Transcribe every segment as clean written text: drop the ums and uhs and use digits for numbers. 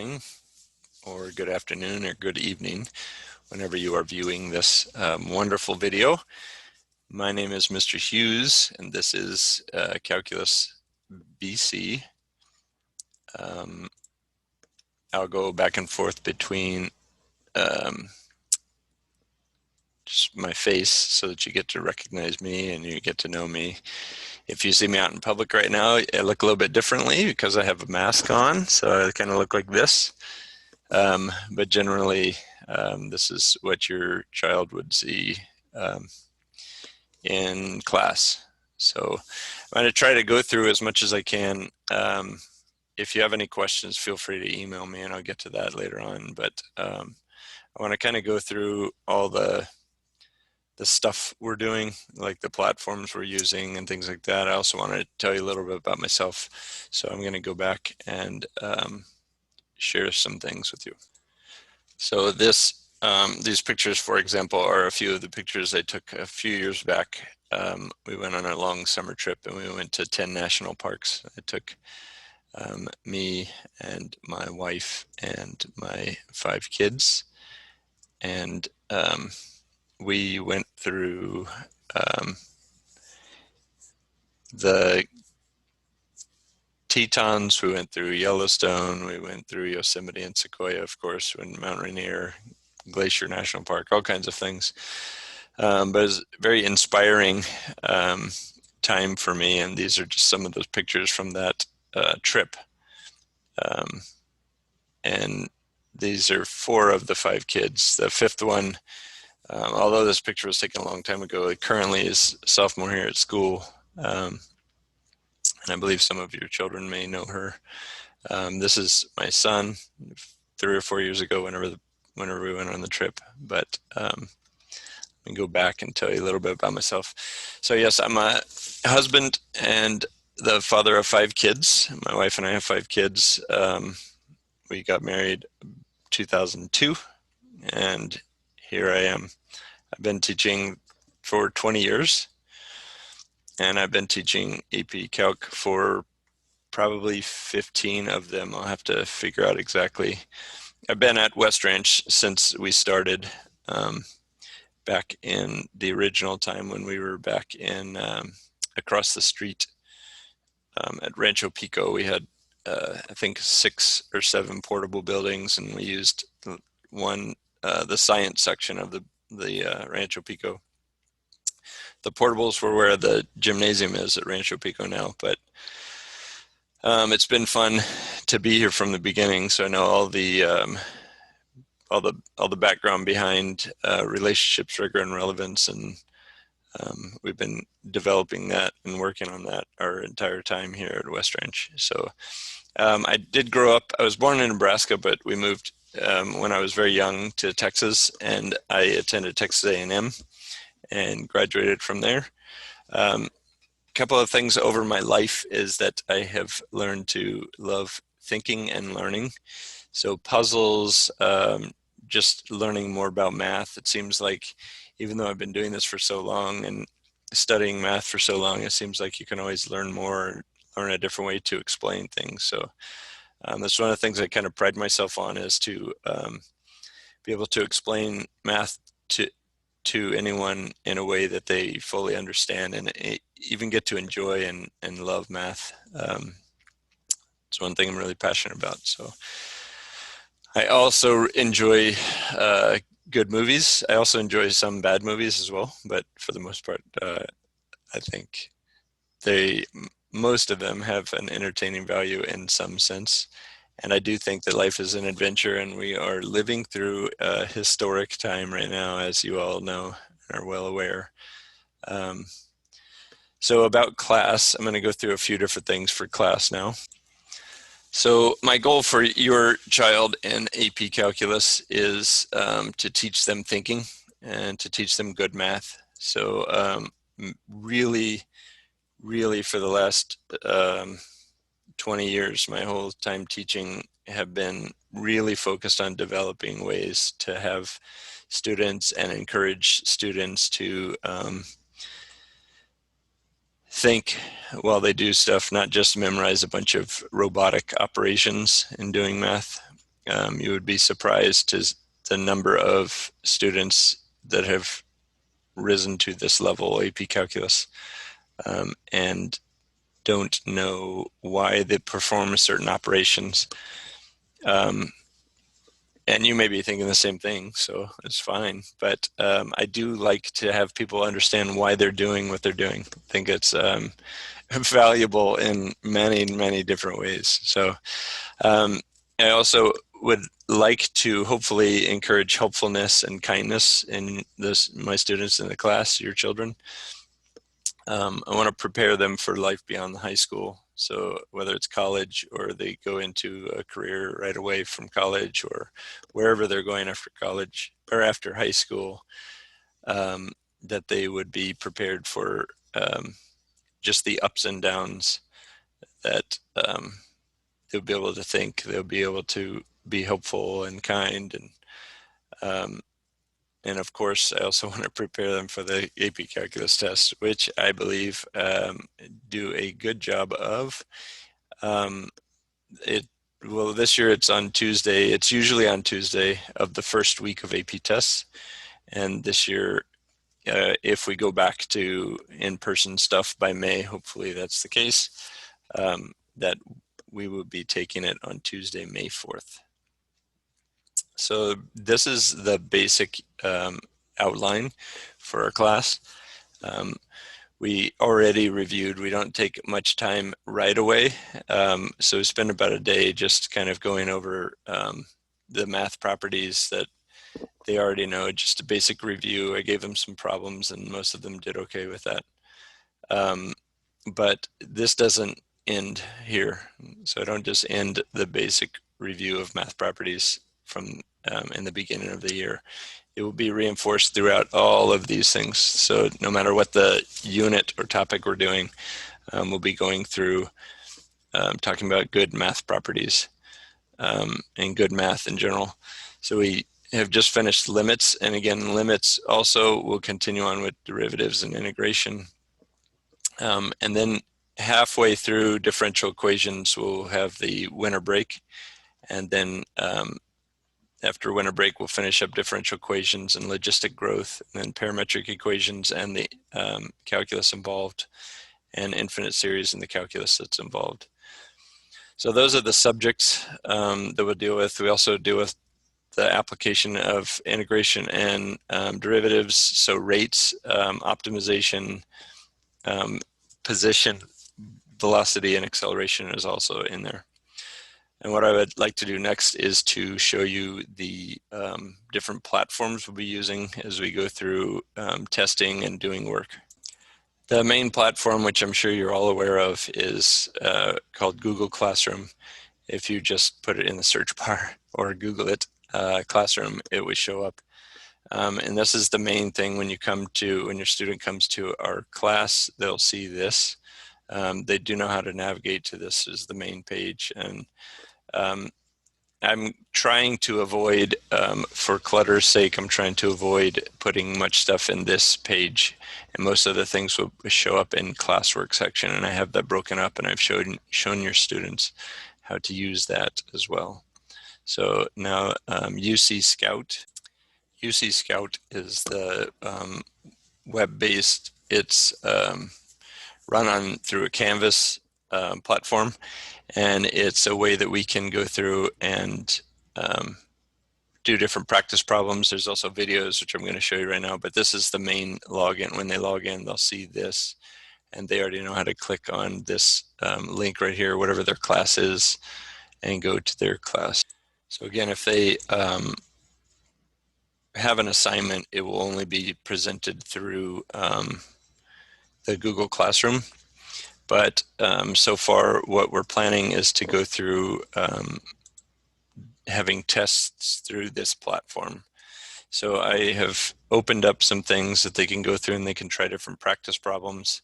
morning or good afternoon or good evening whenever you are viewing this wonderful video. My name is Mr. Hughes, and this is Calculus BC. I'll go back and forth between just my face so that you get to recognize me and you get to know me. If you see me out in public right now, I look a little bit differently because I have a mask on, so I kind of look like this. But generally, this is what your child would see in class. So I'm going to try to go through as much as I can. If you have any questions, feel free to email me and I'll get to that later on. But I want to kind of go through all the stuff we're doing, like the platforms we're using and things like that. I also want to tell you a little bit about myself. So I'm going to go back and share some things with you. So these pictures, for example, are a few of the pictures I took a few years back. We went on a long summer trip and we went to 10 national parks. I took me and my wife and my 5 kids, and we went through the Tetons, we went through Yellowstone, we went through Yosemite and Sequoia, of course, and Mount Rainier, Glacier National Park, all kinds of things. But it was a very inspiring time for me, and these are just some of those pictures from that trip. And these are 4 of the 5 kids. The 5th one, although this picture was taken a long time ago, it currently is a sophomore here at school. And I believe some of your children may know her. This is my son 3 or 4 years ago whenever we went on the trip. But let me go back and tell you a little bit about myself. So yes, I'm a husband and the father of 5 kids. My wife and I have 5 kids. We got married 2002, and here I am. I've been teaching for 20 years, and I've been teaching AP Calc for probably 15 of them. I'll have to figure out exactly. I've been at West Ranch since we started, back in the original time when we were back in across the street at Rancho Pico. We had I think 6 or 7 portable buildings, and we used the science section of the Rancho Pico. The portables were where the gymnasium is at Rancho Pico now, but it's been fun to be here from the beginning. So I know all the background behind relationships, rigor, and relevance, and we've been developing that and working on that our entire time here at West Ranch. So I did grow up. I was born in Nebraska, but we moved when I was very young to Texas, and I attended Texas A&M and graduated from there. A couple of things over my life is that I have learned to love thinking and learning. So puzzles, just learning more about math. It seems like even though I've been doing this for so long and studying math for so long, it seems like you can always learn more, learn a different way to explain things. So that's one of the things I kind of pride myself on, is to be able to explain math to anyone in a way that they fully understand and even get to enjoy and love math. It's one thing I'm really passionate about. So I also enjoy good movies. I also enjoy some bad movies as well, but for the most part, I think most of them have an entertaining value in some sense. And I do think that life is an adventure, and we are living through a historic time right now, as you all know and are well aware. So about class, I'm going to go through a few different things for class now. So my goal for your child in AP Calculus is to teach them thinking and to teach them good math. So really for the last 20 years, my whole time teaching have been really focused on developing ways to have students and encourage students to think while they do stuff, not just memorize a bunch of robotic operations in doing math. You would be surprised to the number of students that have risen to this level, AP Calculus, and don't know why they perform certain operations. And you may be thinking the same thing, so it's fine. But I do like to have people understand why they're doing what they're doing. I think it's valuable in many, many different ways. So I also would like to hopefully encourage helpfulness and kindness in my students in the class, your children. I want to prepare them for life beyond the high school. So whether it's college or they go into a career right away from college or wherever they're going after college or after high school, that they would be prepared for just the ups and downs, that they'll be able to think, they'll be able to be helpful and kind, and of course, I also want to prepare them for the AP Calculus test, which I believe do a good job of. Well, this year it's on Tuesday. It's usually on Tuesday of the first week of AP tests. And this year, if we go back to in-person stuff by May, hopefully that's the case, that we will be taking it on Tuesday, May 4th. So this is the basic outline for our class. We already reviewed, we don't take much time right away. So we spend about a day just kind of going over the math properties that they already know, just a basic review. I gave them some problems and most of them did okay with that. But this doesn't end here. So I don't just end the basic review of math properties from in the beginning of the year. It will be reinforced throughout all of these things. So no matter what the unit or topic we're doing, we'll be going through talking about good math properties and good math in general. So we have just finished limits, and again, limits also will continue on with derivatives and integration. And then halfway through differential equations, we'll have the winter break, and then after winter break, we'll finish up differential equations and logistic growth, and then parametric equations and the calculus involved, and infinite series and the calculus that's involved. So those are the subjects that we'll deal with. We also deal with the application of integration and derivatives, so rates, optimization, position, velocity, and acceleration is also in there. And what I would like to do next is to show you the different platforms we'll be using as we go through testing and doing work. The main platform, which I'm sure you're all aware of, is called Google Classroom. If you just put it in the search bar or Google it, Classroom, it would show up. And this is the main thing when your student comes to our class, they'll see this. They do know how to navigate to this as the main page. And I'm trying to avoid, for clutter's sake, I'm trying to avoid putting much stuff in this page. And most of the things will show up in classwork section. And I have that broken up, and I've shown your students how to use that as well. So now UC Scout. UC Scout is the web-based, it's run through a Canvas platform, and it's a way that we can go through and do different practice problems. There's also videos, which I'm going to show you right now, but this is the main login. When they log in, they'll see this, and they already know how to click on this link right here, whatever their class is, and go to their class. So again, if they have an assignment, it will only be presented through the Google Classroom. But so far, what we're planning is to go through having tests through this platform. So I have opened up some things that they can go through, and they can try different practice problems.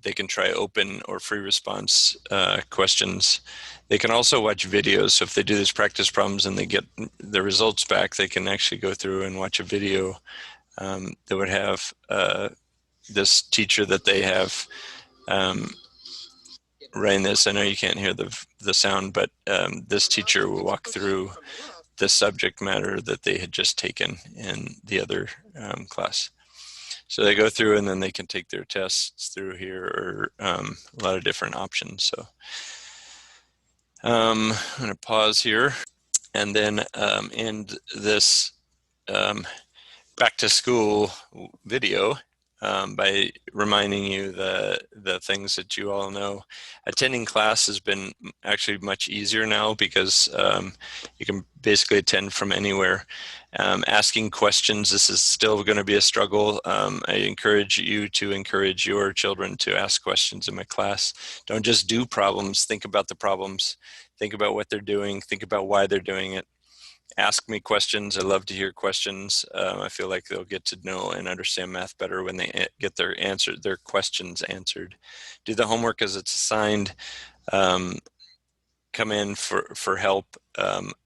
They can try open or free response questions. They can also watch videos. So if they do these practice problems and they get the results back, they can actually go through and watch a video that would have this teacher that they have running this. I know you can't hear the sound, but this teacher will walk through the subject matter that they had just taken in the other class. So they go through and then they can take their tests through here, or a lot of different options. So I'm going to pause here and then end this back to school video by reminding you the things that you all know. Attending class has been actually much easier now because you can basically attend from anywhere. Asking questions, this is still going to be a struggle. I encourage you to encourage your children to ask questions in my class. Don't just do problems, think about the problems, think about what they're doing, think about why they're doing it. Ask me questions. I love to hear questions. I feel like they'll get to know and understand math better when they get their questions answered. Do the homework as it's assigned. Come in for help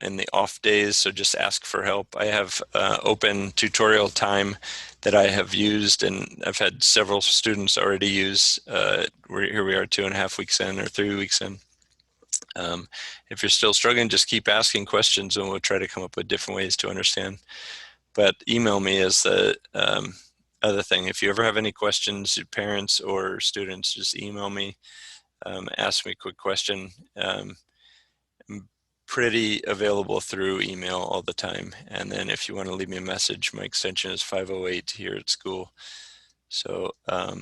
in the off days, so just ask for help. I have open tutorial time that I have used, and I've had several students already use. Here we are 2.5 weeks in, or 3 weeks in. If you're still struggling, just keep asking questions and we'll try to come up with different ways to understand. But email me is the other thing. If you ever have any questions, parents or students, just email me, ask me a quick question. I'm pretty available through email all the time. And then if you want to leave me a message, my extension is 508 here at school. So I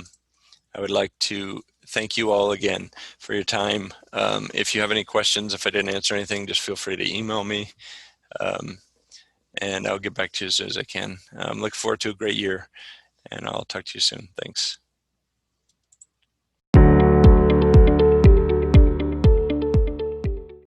would like to thank you all again for your time. If you have any questions, if I didn't answer anything, just feel free to email me, and I'll get back to you as soon as I can. Look forward to a great year, and I'll talk to you soon. Thanks.